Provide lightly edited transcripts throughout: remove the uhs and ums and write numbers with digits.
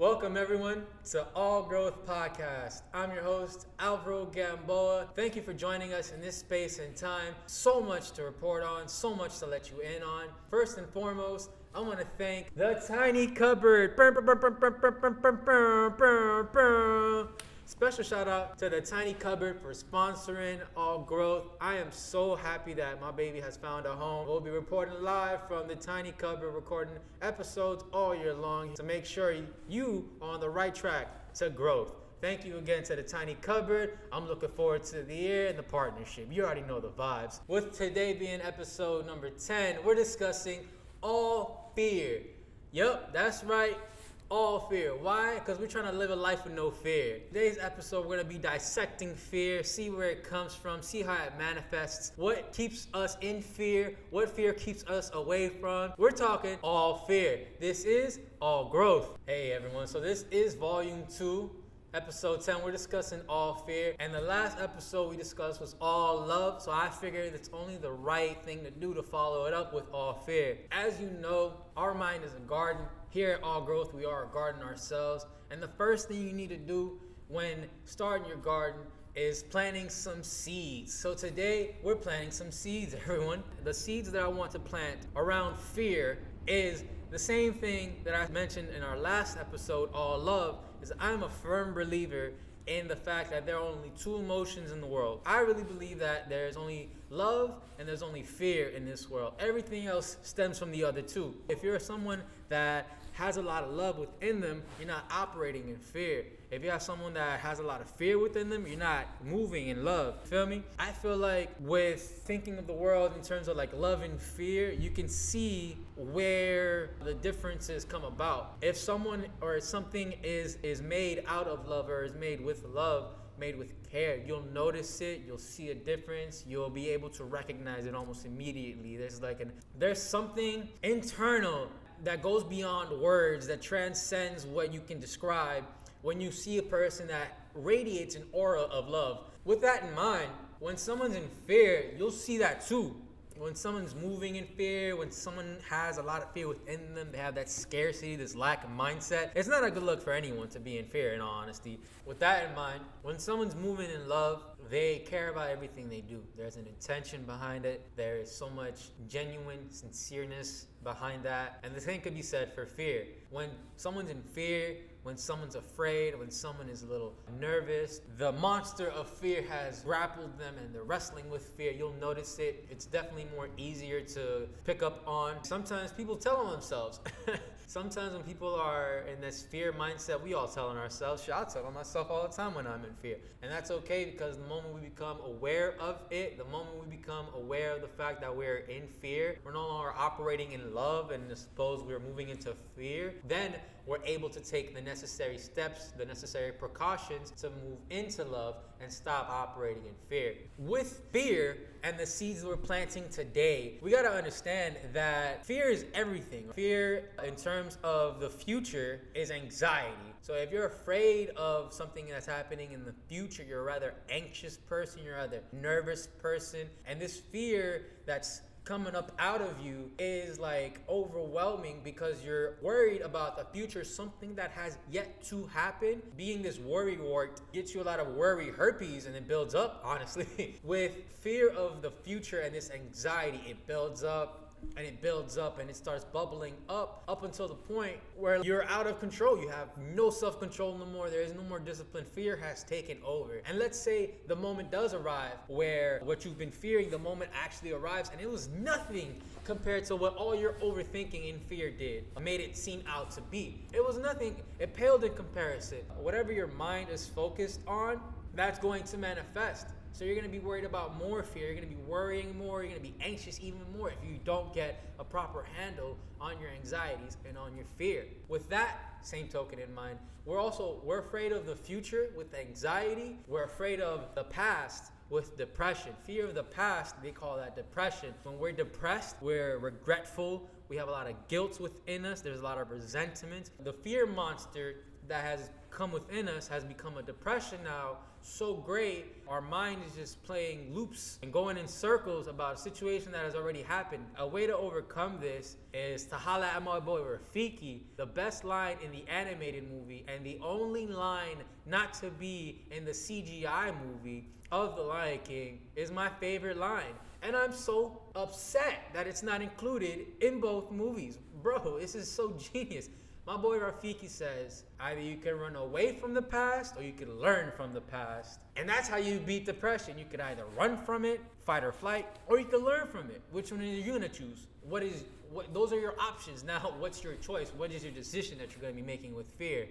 Welcome everyone to All Growth Podcast. I'm your host, Alvaro Gamboa. Thank you for joining us in this space and time. So much to report on, so much to let you in on. First and foremost, I want to thank the Tiny Cupboard. Special shout out to the Tiny Cupboard for sponsoring All Growth. I am so happy that my baby has found a home. We'll be reporting live from the Tiny Cupboard, recording episodes all year long to make sure you are on the right track to growth. Thank you again to the Tiny Cupboard. I'm looking forward to the year and the partnership. You already know the vibes. With today being episode number 10, we're discussing Allfear. Yup, that's right. Allfear. Why? Because we're trying to live a life with no fear. Today's episode, we're going to be dissecting fear, see where it comes from, see how it manifests, what keeps us in fear, what fear keeps us away from. We're talking Allfear. This is All Growth. Hey everyone, so this is volume 2. Episode 10, we're discussing Allfear, and the last episode we discussed was All Love, so I figured it's only the right thing to do to follow it up with Allfear. As you know, our mind is a garden. Here at All Growth, we are a garden ourselves, and the first thing you need to do when starting your garden is planting some seeds. So today, we're planting some seeds, everyone. The seeds that I want to plant around fear is the same thing that I mentioned in our last episode, All Love, is I'm a firm believer in the fact that there are only two emotions in the world. I really believe that there's only love and there's only fear in this world. Everything else stems from the other two. If you're someone that has a lot of love within them, you're not operating in fear. If you have someone that has a lot of fear within them, you're not moving in love. Feel me? I feel like with thinking of the world in terms of like love and fear, you can see where the differences come about. If someone or something is made out of love or is made with love, made with care, you'll notice it, you'll see a difference, you'll be able to recognize it almost immediately. There's something internal that goes beyond words, that transcends what you can describe when you see a person that radiates an aura of love. With that in mind, when someone's in fear, you'll see that too. When someone's moving in fear, when someone has a lot of fear within them, they have that scarcity, this lack of mindset. It's not a good look for anyone to be in fear, in all honesty. With that in mind, when someone's moving in love, they care about everything they do. There's an intention behind it. There is so much genuine sincereness behind that. And the same could be said for fear. When someone's in fear, when someone's afraid, when someone is a little nervous, the monster of fear has grappled them and they're wrestling with fear. You'll notice it. It's definitely more easier to pick up on. Sometimes people tell on themselves. Sometimes when people are in this fear mindset, we all tell on ourselves. Shit, I tell on myself all the time when I'm in fear. And that's okay, because the moment we become aware of it, the moment we become aware of the fact that we're in fear, we're no longer operating in love and suppose we're moving into fear, then we're able to take the necessary steps, the necessary precautions to move into love and stop operating in fear. With fear and the seeds we're planting today, we got to understand that fear is everything. Fear in terms of the future is anxiety. So if you're afraid of something that's happening in the future, you're a rather anxious person, you're a rather nervous person, and this fear that's coming up out of you is like overwhelming because you're worried about the future, something that has yet to happen. Being this worry wart gets you a lot of worry herpes, and it builds up, honestly. With fear of the future and this anxiety, it builds up and it builds up and it starts bubbling up until the point where you're out of control. You have no self-control no more. There is no more discipline. Fear has taken over. And let's say the moment does arrive where what you've been fearing, the moment actually arrives, and it was nothing compared to what all your overthinking in fear did, made it seem out to be. It was nothing. It paled in comparison. Whatever your mind is focused on, that's going to manifest. So you're going to be worried about more fear, you're going to be worrying more, you're going to be anxious even more if you don't get a proper handle on your anxieties and on your fear. With that same token in mind, we're afraid of the future with anxiety, we're afraid of the past with depression. Fear of the past, they call that depression. When we're depressed, we're regretful, We have a lot of guilt within us. There's a lot of resentment. The fear monster that has come within us has become a depression now so great, our mind is just playing loops and going in circles about a situation that has already happened. A way to overcome this is to holla at my boy Rafiki. The best line in the animated movie and the only line not to be in the CGI movie of The Lion King is my favorite line. And I'm so upset that it's not included in both movies. Bro, this is so genius. My boy Rafiki says, either you can run away from the past or you can learn from the past. And that's how you beat depression. You can either run from it, fight or flight, or you can learn from it. Which one are you gonna choose? Those are your options. Now, what's your choice? What is your decision that you're gonna be making with fear?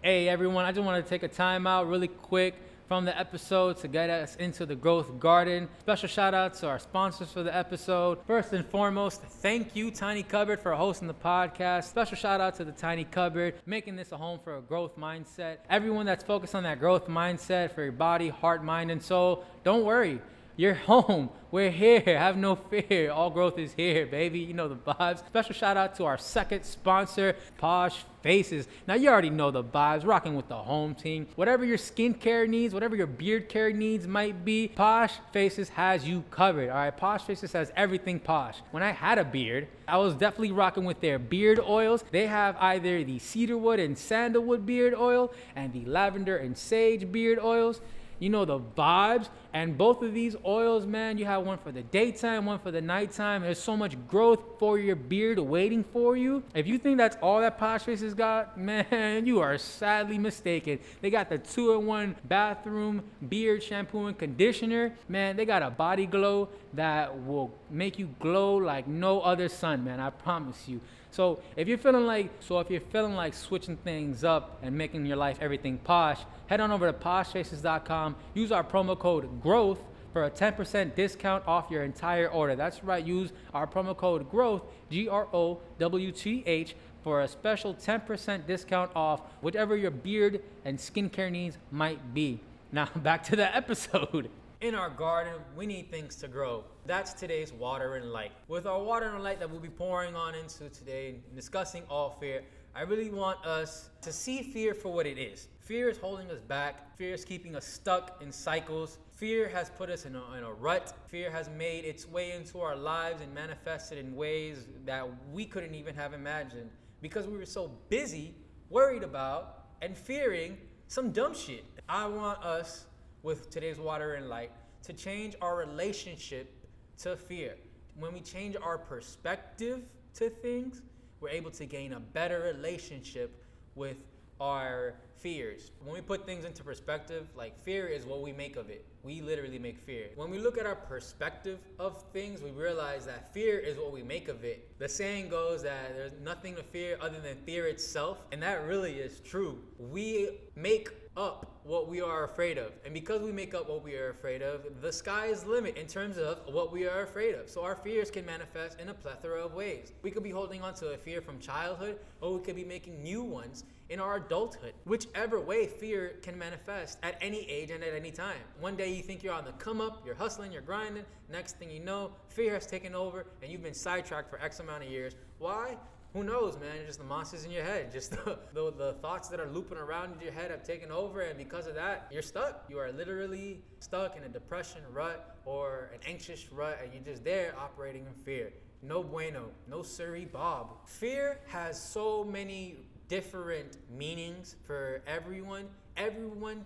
Hey everyone, I just want to take a time out really quick from the episode to get us into the growth garden. Special shout out to our sponsors for the episode. First and foremost, thank you Tiny Cupboard for hosting the podcast. Special shout out to the Tiny Cupboard, making this a home for a growth mindset. Everyone that's focused on that growth mindset for your body, heart, mind, and soul, don't worry. You're home. We're here. Have no fear. All growth is here, baby. You know the vibes. Special shout out to our second sponsor, Posh Faces. Now, you already know the vibes. Rocking with the home team. Whatever your skincare needs, whatever your beard care needs might be, Posh Faces has you covered. All right, Posh Faces has everything posh. When I had a beard, I was definitely rocking with their beard oils. They have either the cedarwood and sandalwood beard oil and the lavender and sage beard oils. You know the vibes. And both of these oils, man, you have one for the daytime, one for the nighttime. There's so much growth for your beard waiting for you. If you think that's all that Posh Faces got, man, you are sadly mistaken. They got the 2-in-1 bathroom beard shampoo and conditioner. Man, they got a body glow that will make you glow like no other sun, man. I promise you. So if you're feeling like switching things up and making your life everything posh, head on over to poshfaces.com. Use our promo code GROWTH for a 10% discount off your entire order. That's right. Use our promo code GROWTH, GROWTH, for a special 10% discount off whatever your beard and skincare needs might be. Now back to the episode. In our garden, we need things to grow. That's today's water and light. With our water and light that we'll be pouring on into today, discussing Allfear, I really want us to see fear for what it is. Fear is holding us back. Fear is keeping us stuck in cycles. Fear has put us in a rut. Fear has made its way into our lives and manifested in ways that we couldn't even have imagined because we were so busy, worried about, and fearing some dumb shit. I want us, with today's water and light, to change our relationship to fear. When we change our perspective to things, we're able to gain a better relationship with our fears. When we put things into perspective, like fear is what we make of it. We literally make fear. When we look at our perspective of things, we realize that fear is what we make of it. The saying goes that there's nothing to fear other than fear itself, and that really is true. We make up what we are afraid of. And because we make up what we are afraid of, the sky is the limit in terms of what we are afraid of. So our fears can manifest in a plethora of ways. We could be holding on to a fear from childhood, or we could be making new ones in our adulthood. Whichever way, fear can manifest at any age and at any time. One day you think you're on the come up, you're hustling, you're grinding. Next thing you know, fear has taken over and you've been sidetracked for X amount of years. Why? Who knows, man? Just the monsters in your head. Just the thoughts that are looping around in your head have taken over, and because of that, you're stuck. You are literally stuck in a depression rut or an anxious rut, and you're just there operating in fear. No bueno. No siree, Bob. Fear has so many different meanings for everyone. Everyone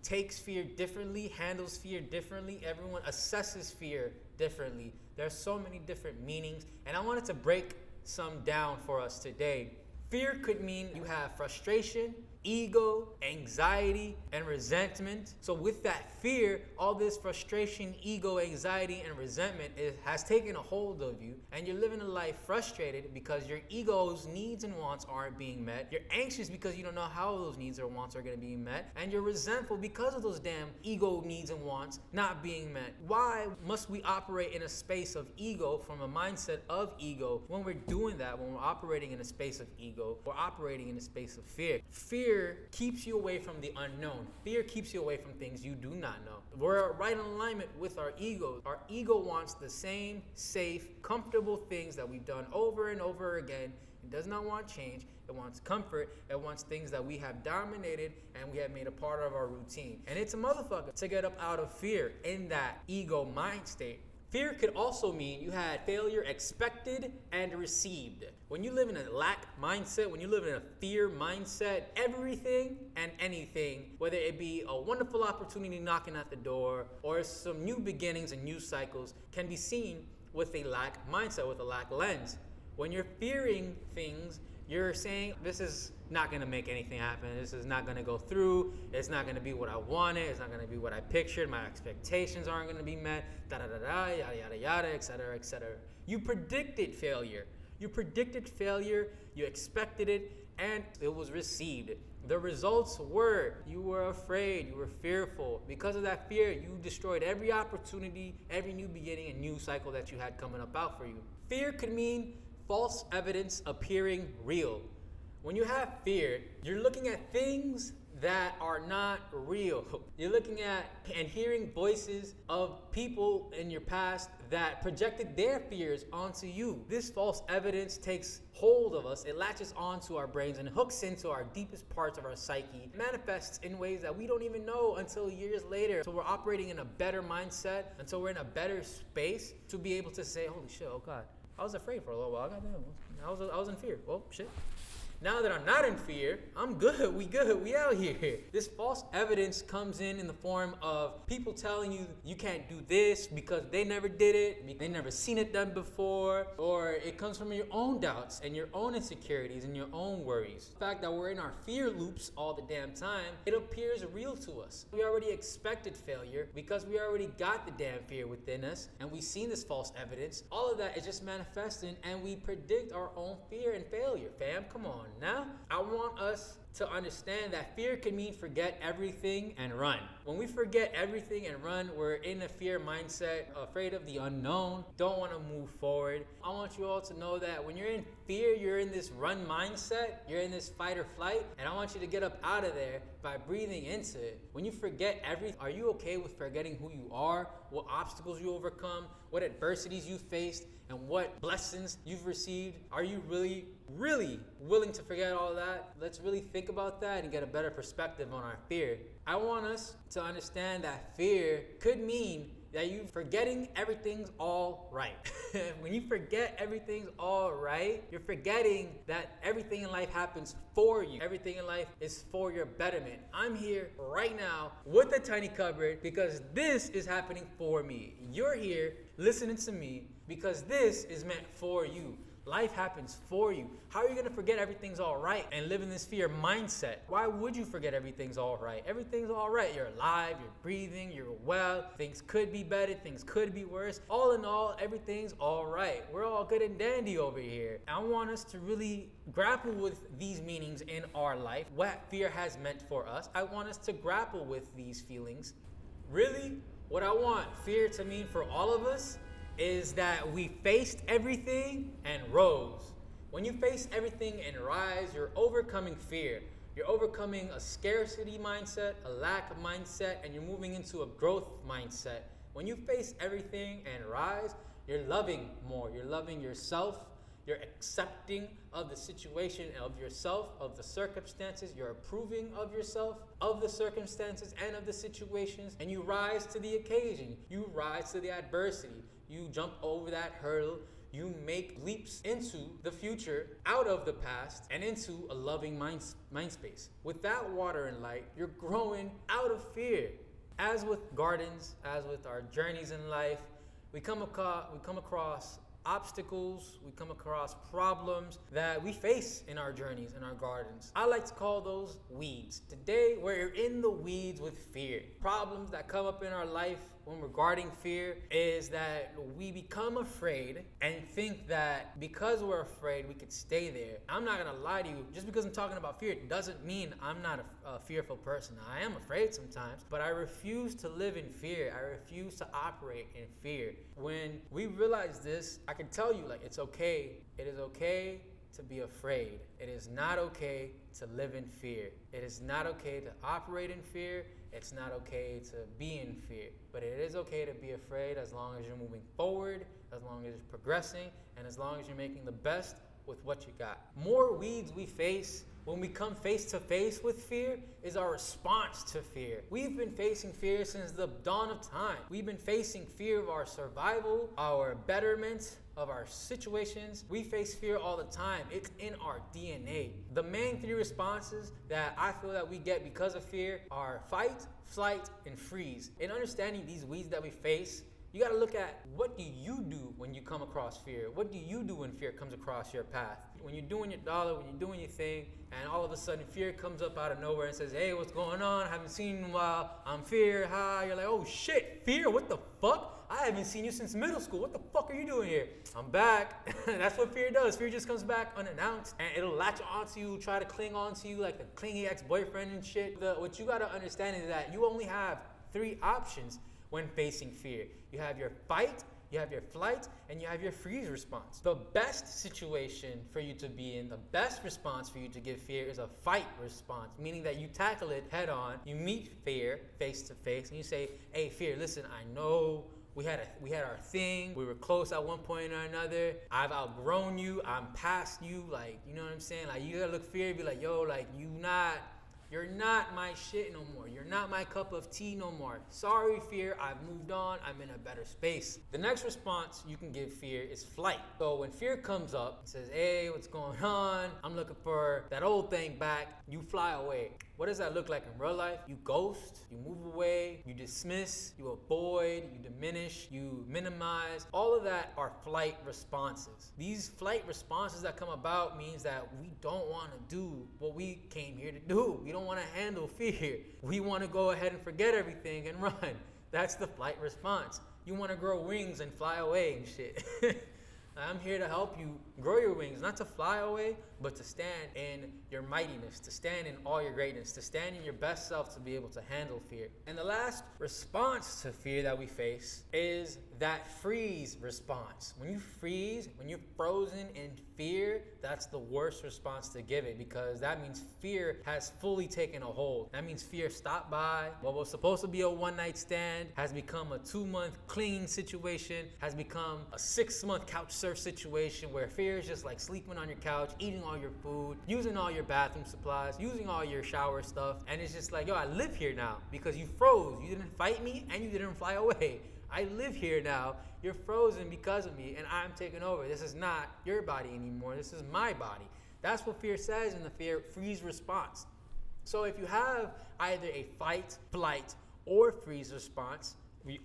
takes fear differently, handles fear differently. Everyone assesses fear differently. There's so many different meanings, and I wanted to break some down for us today. Fear could mean you have frustration, ego, anxiety, and resentment. So with that fear, all this frustration, ego, anxiety, and resentment has taken a hold of you, and you're living a life frustrated because your ego's needs and wants aren't being met. You're anxious because you don't know how those needs or wants are going to be met, and you're resentful because of those damn ego needs and wants not being met. Why must we operate in a space of ego, from a mindset of ego, when we're doing that, when we're operating in a space of ego? ego, we're operating in a space of fear. Fear keeps you away from the unknown. Fear keeps you away from things you do not know. We're right in alignment with our ego. Our ego wants the same safe, comfortable things that we've done over and over again. It does not want change. It wants comfort. It wants things that we have dominated and we have made a part of our routine. And it's a motherfucker to get up out of fear in that ego mind state. Fear could also mean you had failure expected and received. When you live in a lack mindset, when you live in a fear mindset, everything and anything, whether it be a wonderful opportunity knocking at the door or some new beginnings and new cycles, can be seen with a lack mindset, with a lack lens. When you're fearing things, you're saying, this is not going to make anything happen. This is not going to go through. It's not going to be what I wanted. It's not going to be what I pictured. My expectations aren't going to be met. Yada, yada, yada, et cetera, et cetera. You predicted failure. You expected it, and it was received. The results were, you were afraid, you were fearful. Because of that fear, you destroyed every opportunity, every new beginning and new cycle that you had coming up out for you. Fear could mean false evidence appearing real. When you have fear, you're looking at things that are not real. You're looking at and hearing voices of people in your past that projected their fears onto you. This false evidence takes hold of us. It latches onto our brains and hooks into our deepest parts of our psyche. It manifests in ways that we don't even know until years later. So we're operating in a better mindset, until we're in a better space to be able to say, holy shit, oh God, I was afraid for a little while. Goddamn, I was in fear. Well, shit. Now that I'm not in fear, I'm good, we out here. This false evidence comes in the form of people telling you you can't do this because they never did it, they never seen it done before, or it comes from your own doubts and your own insecurities and your own worries. The fact that we're in our fear loops all the damn time, it appears real to us. We already expected failure because we already got the damn fear within us and we've seen this false evidence. All of that is just manifesting and we predict our own fear and failure. Fam, come on. Now, I want us to understand that fear can mean forget everything and run. When we forget everything and run, we're in a fear mindset, afraid of the unknown, don't want to move forward. I want you all to know that when you're in fear, you're in this run mindset, you're in this fight or flight, and I want you to get up out of there by breathing into it. When you forget everything, are you okay with forgetting who you are, what obstacles you overcome, what adversities you faced, and what blessings you've received? Are you really willing to forget all that? Let's really think about that and get a better perspective on our fear. I want us to understand that fear could mean that you forgetting everything's all right. When you forget everything's all right, you're forgetting that everything in life happens for you. Everything in life is for your betterment. I'm here right now with a tiny cupboard because this is happening for me. You're here listening to me because this is meant for you. Life happens for you. How are you going to forget everything's all right and live in this fear mindset? Why would you forget everything's all right? Everything's all right. You're alive, you're breathing, you're well. Things could be better, things could be worse. All in all, everything's all right. We're all good and dandy over here. I want us to really grapple with these meanings in our life, what fear has meant for us. I want us to grapple with these feelings. Really, what I want fear to mean for all of us is that we faced everything and rose. When you face everything and rise, you're overcoming fear. You're overcoming a scarcity mindset, a lack mindset, and you're moving into a growth mindset. When you face everything and rise, you're loving more. You're loving yourself. You're accepting of the situation of yourself, of the circumstances. You're approving of yourself, of the circumstances and of the situations. And you rise to the occasion. You rise to the adversity. You jump over that hurdle. You make leaps into the future, out of the past, and into a loving mind space. With that water and light, you're growing out of fear. As with gardens, as with our journeys in life, we come across obstacles, we come across problems that we face in our journeys, in our gardens. I like to call those weeds. Today, we're in the weeds with fear. Problems that come up in our life when we're guarding fear is that we become afraid and think that because we're afraid, we could stay there. I'm not gonna lie to you, just because I'm talking about fear doesn't mean I'm not a fearful person. I am afraid sometimes, but I refuse to live in fear. I refuse to operate in fear. When we realize this, I can tell you, like, it's okay. It is okay to be afraid. It is not okay to live in fear. It is not okay to operate in fear. It's not okay to be in fear. But it is okay to be afraid as long as you're moving forward, as long as you're progressing, and as long as you're making the best with what you got. More weeds we face when we come face to face with fear is our response to fear. We've been facing fear since the dawn of time. We've been facing fear of our survival, our betterment, of our situations. We face fear all the time. It's in our DNA. The main three responses that I feel that we get because of fear are fight, flight, and freeze. In understanding these weeds that we face, you got to look at, what do you do when you come across fear? What do you do when fear comes across your path? When you're doing your dollar, when you're doing your thing, and all of a sudden fear comes up out of nowhere and says, hey, what's going on? I haven't seen you in a while. I'm fear. Hi. You're like, oh shit, fear? What the fuck? I haven't seen you since middle school. What the fuck are you doing here? I'm back. That's what fear does. Fear just comes back unannounced, and it'll latch onto you, try to cling onto you like a clingy ex-boyfriend and shit. What you got to understand is that you only have three options when facing fear. You have your fight, you have your flight, and you have your freeze response. The best situation for you to be in, the best response for you to give fear is a fight response, meaning that you tackle it head on. You meet fear face to face, and you say, hey, fear, listen, I know we had our thing. We were close at one point or another. I've outgrown you. I'm past you. Like, you know what I'm saying? Like, you gotta look fear and be like, yo, like, you're not my shit no more. You're not my cup of tea no more. Sorry, fear, I've moved on. I'm in a better space. The next response you can give fear is flight. So when fear comes up and says, hey, what's going on? I'm looking for that old thing back. You fly away. What does that look like in real life? You ghost, you move away, you dismiss, you avoid, you diminish, you minimize. All of that are flight responses. These flight responses that come about means that we don't want to do what we came here to do. We don't want to handle fear. We want to go ahead and forget everything and run. That's the flight response. You want to grow wings and fly away and shit. I'm here to help you grow your wings, not to fly away, but to stand in your mightiness, to stand in all your greatness, to stand in your best self, to be able to handle fear. And the last response to fear that we face is that freeze response. When you freeze, when you're frozen in fear, that's the worst response to give it, because that means fear has fully taken a hold. That means fear stopped by. What was supposed to be a one-night stand has become a 2-month clinging situation, has become a 6-month couch surf situation where fear is just like sleeping on your couch, eating all your food, using all your bathroom supplies, using all your shower stuff. And it's just like, yo, I live here now because you froze. You didn't fight me and you didn't fly away. I live here now. You're frozen because of me and I'm taking over. This is not your body anymore. This is my body. That's what fear says in the fear freeze response. So if you have either a fight, flight, or freeze response,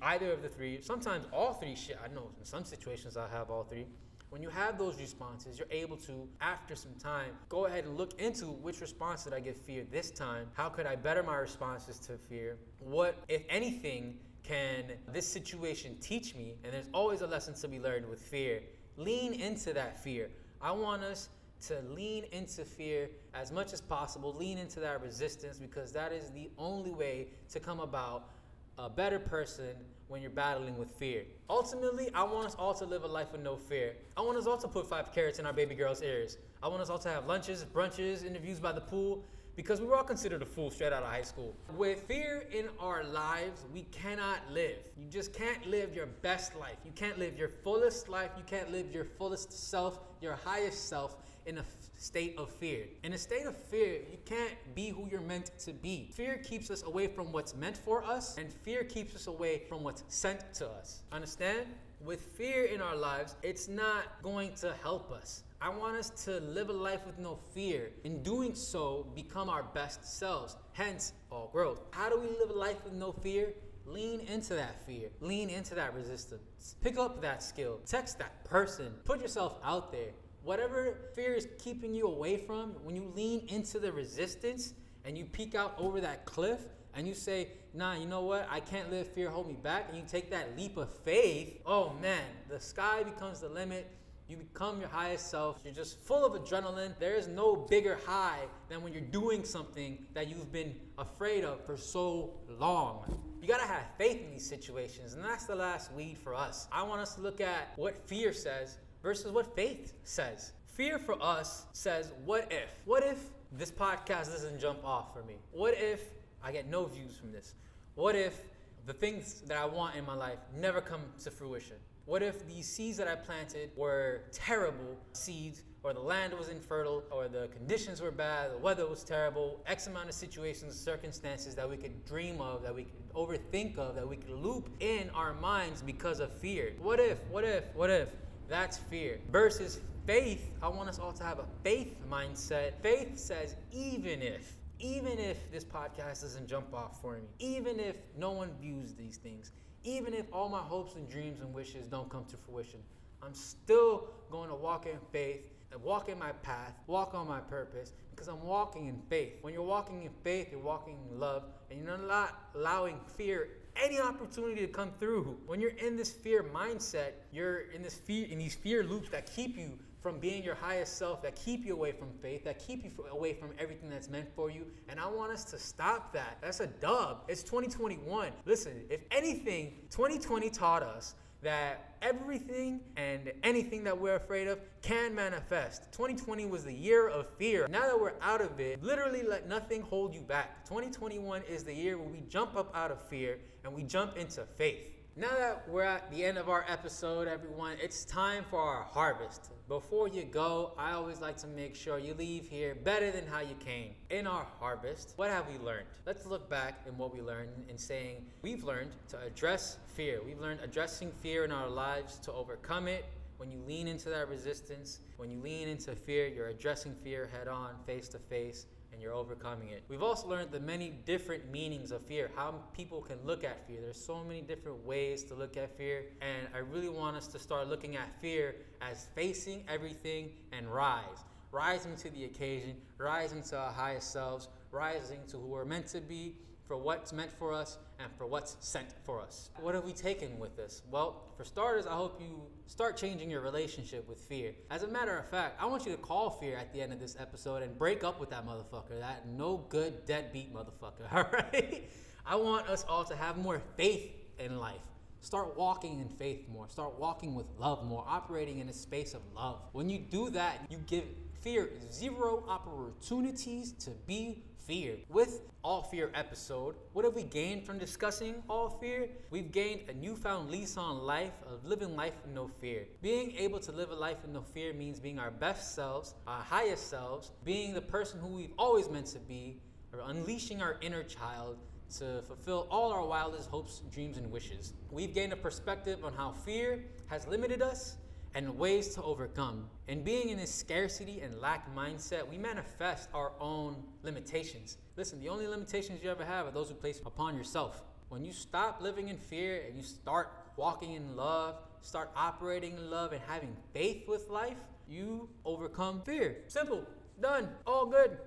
either of the three, sometimes all three, shit, I know in some situations I have all three. When you have those responses, you're able to, after some time, go ahead and look into which response did I give fear this time? How could I better my responses to fear? What, if anything, can this situation teach me? And there's always a lesson to be learned with fear. Lean into that fear. I want us to lean into fear as much as possible, lean into that resistance, because that is the only way to come about a better person when you're battling with fear. Ultimately, I want us all to live a life with no fear. I want us all to put 5 carrots in our baby girl's ears. I want us all to have lunches, brunches, interviews by the pool, because we were all considered a fool straight out of high school. With fear in our lives, we cannot live. You just can't live your best life. You can't live your fullest life. You can't live your fullest self, your highest self, in a state of fear. In a state of fear, you can't be who you're meant to be. Fear keeps us away from what's meant for us, and fear keeps us away from what's sent to us. Understand? With fear in our lives, it's not going to help us. I want us to live a life with no fear. In doing so, become our best selves, hence all growth. How do we live a life with no fear? Lean into that fear. Lean into that resistance. Pick up that skill. Text that person. Put yourself out there. Whatever fear is keeping you away from, when you lean into the resistance and you peek out over that cliff and you say, nah, you know what? I can't let fear hold me back. And you take that leap of faith. Oh man, the sky becomes the limit. You become your highest self. You're just full of adrenaline. There is no bigger high than when you're doing something that you've been afraid of for so long. You gotta have faith in these situations, and that's the last weed for us. I want us to look at what fear says versus what faith says. Fear for us says, what if? What if this podcast doesn't jump off for me? What if I get no views from this? What if the things that I want in my life never come to fruition? What if these seeds that I planted were terrible seeds, or the land was infertile, or the conditions were bad, the weather was terrible, X amount of situations, circumstances that we could dream of, that we could overthink of, that we could loop in our minds because of fear? What if? What if? What if? That's fear. Versus faith, I want us all to have a faith mindset. Faith says, even if this podcast doesn't jump off for me, even if no one views these things, even if all my hopes and dreams and wishes don't come to fruition, I'm still going to walk in faith and walk in my path, walk on my purpose, because I'm walking in faith. When you're walking in faith, you're walking in love, and you're not allowing fear any opportunity to come through. When you're in this fear mindset, you're in these fear loops that keep you from being your highest self, that keep you away from faith, that keep you away from everything that's meant for you. And I want us to stop that. That's a dub. It's 2021. Listen, if anything, 2020 taught us that everything and anything that we're afraid of can manifest. 2020 was the year of fear. Now that we're out of it, literally let nothing hold you back. 2021 is the year where we jump up out of fear and we jump into faith. Now that we're at the end of our episode, everyone, it's time for our harvest. Before you go, I always like to make sure you leave here better than how you came. In our harvest, what have we learned? Let's look back in what we learned in saying we've learned to address fear. We've learned addressing fear in our lives to overcome it. When you lean into that resistance, when you lean into fear, you're addressing fear head on, face to face, and you're overcoming it. We've also learned the many different meanings of fear, how people can look at fear. There's so many different ways to look at fear, and I really want us to start looking at fear as facing everything and rising to the occasion, rising to our highest selves, rising to who we're meant to be, for what's meant for us, and for what's sent for us. What have we taken with this? Well, for starters, I hope you start changing your relationship with fear. As a matter of fact, I want you to call fear at the end of this episode and break up with that motherfucker, that no good deadbeat motherfucker, all right? I want us all to have more faith in life. Start walking in faith more. Start walking with love more, operating in a space of love. When you do that, you give fear zero opportunities to be feared. With Allfear episode, what have we gained from discussing Allfear? We've gained a newfound lease on life of living life with no fear. Being able to live a life with no fear means being our best selves, our highest selves, being the person who we've always meant to be, or unleashing our inner child to fulfill all our wildest hopes, dreams, and wishes. We've gained a perspective on how fear has limited us and ways to overcome. And being in this scarcity and lack mindset, we manifest our own limitations. Listen, the only limitations you ever have are those you place upon yourself. When you stop living in fear and you start walking in love, start operating in love and having faith with life, you overcome fear. Simple, done, all good.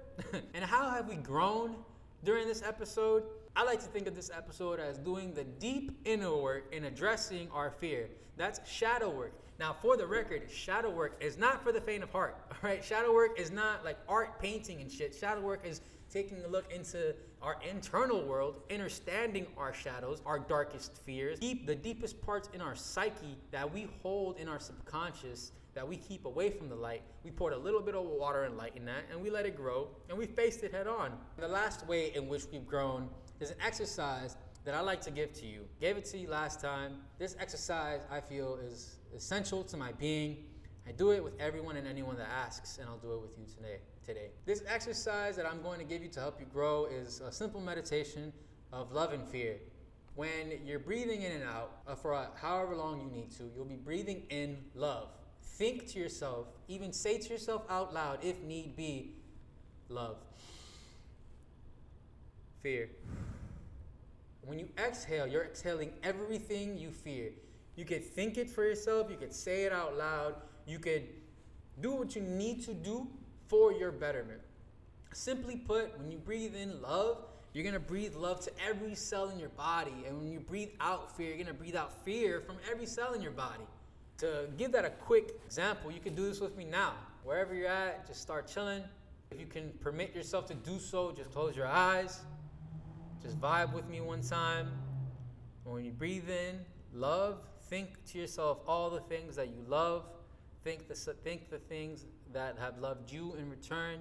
And how have we grown during this episode? I like to think of this episode as doing the deep inner work in addressing our fear. That's shadow work. Now, for the record, shadow work is not for the faint of heart, all right? Shadow work is not like art painting and shit. Shadow work is taking a look into our internal world, understanding our shadows, our darkest fears, the deepest parts in our psyche that we hold in our subconscious that we keep away from the light. We poured a little bit of water and light in that, and we let it grow, and we faced it head on. The last way in which we've grown is an exercise that I like to give to you. Gave it to you last time. This exercise, I feel, is essential to my being. I do it with everyone and anyone that asks, and I'll do it with you today. This exercise that I'm going to give you to help you grow is a simple meditation of love and fear. When you're breathing in and out for however long you need to, you'll be breathing in love. Think to yourself, even say to yourself out loud, if need be, love. Fear. When you exhale, you're exhaling everything you fear. You could think it for yourself, you could say it out loud, you could do what you need to do for your betterment. Simply put, when you breathe in love, you're going to breathe love to every cell in your body. And when you breathe out fear, you're going to breathe out fear from every cell in your body. To give that a quick example, you can do this with me now. Wherever you're at, just start chilling. If you can permit yourself to do so, just close your eyes. Just vibe with me one time. When you breathe in love, think to yourself all the things that you love. Think the things that have loved you in return,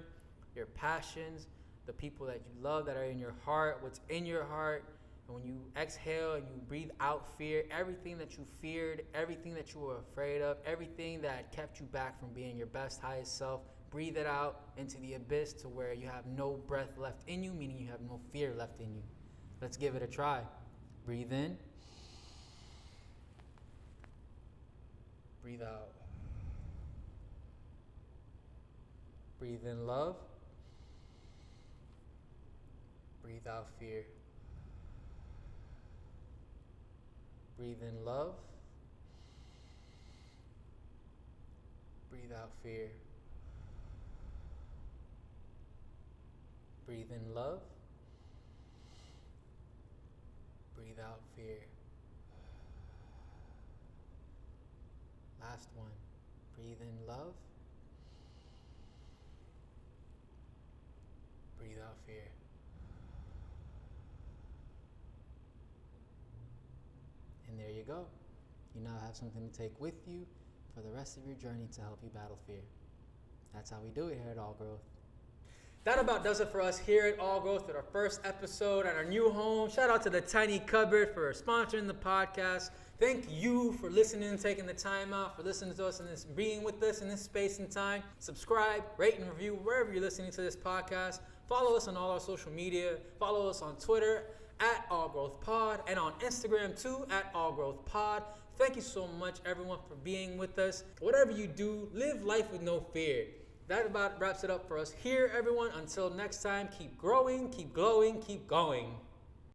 your passions, the people that you love that are in your heart, what's in your heart. And when you exhale and you breathe out fear, everything that you feared, everything that you were afraid of, everything that kept you back from being your best, highest self, breathe it out into the abyss to where you have no breath left in you, meaning you have no fear left in you. Let's give it a try. Breathe in. Breathe out. Breathe in love. Breathe out fear. Breathe in love. Breathe out fear. Breathe in love. Breathe out fear. Last one. Breathe in love. Breathe out fear. And there you go. You now have something to take with you for the rest of your journey to help you battle fear. That's how we do it here at All Growth. That about does it for us here at All Growth with our first episode at our new home. Shout out to the Tiny Cupboard for sponsoring the podcast. Thank you for listening, taking the time out, for listening to us and being with us in this space and time. Subscribe, rate, and review wherever you're listening to this podcast. Follow us on all our social media. Follow us on Twitter at All Growth Pod and on Instagram too at All Growth Pod. Thank you so much, everyone, for being with us. Whatever you do, live life with no fear. That about wraps it up for us here, everyone. Until next time, keep growing, keep glowing, keep going.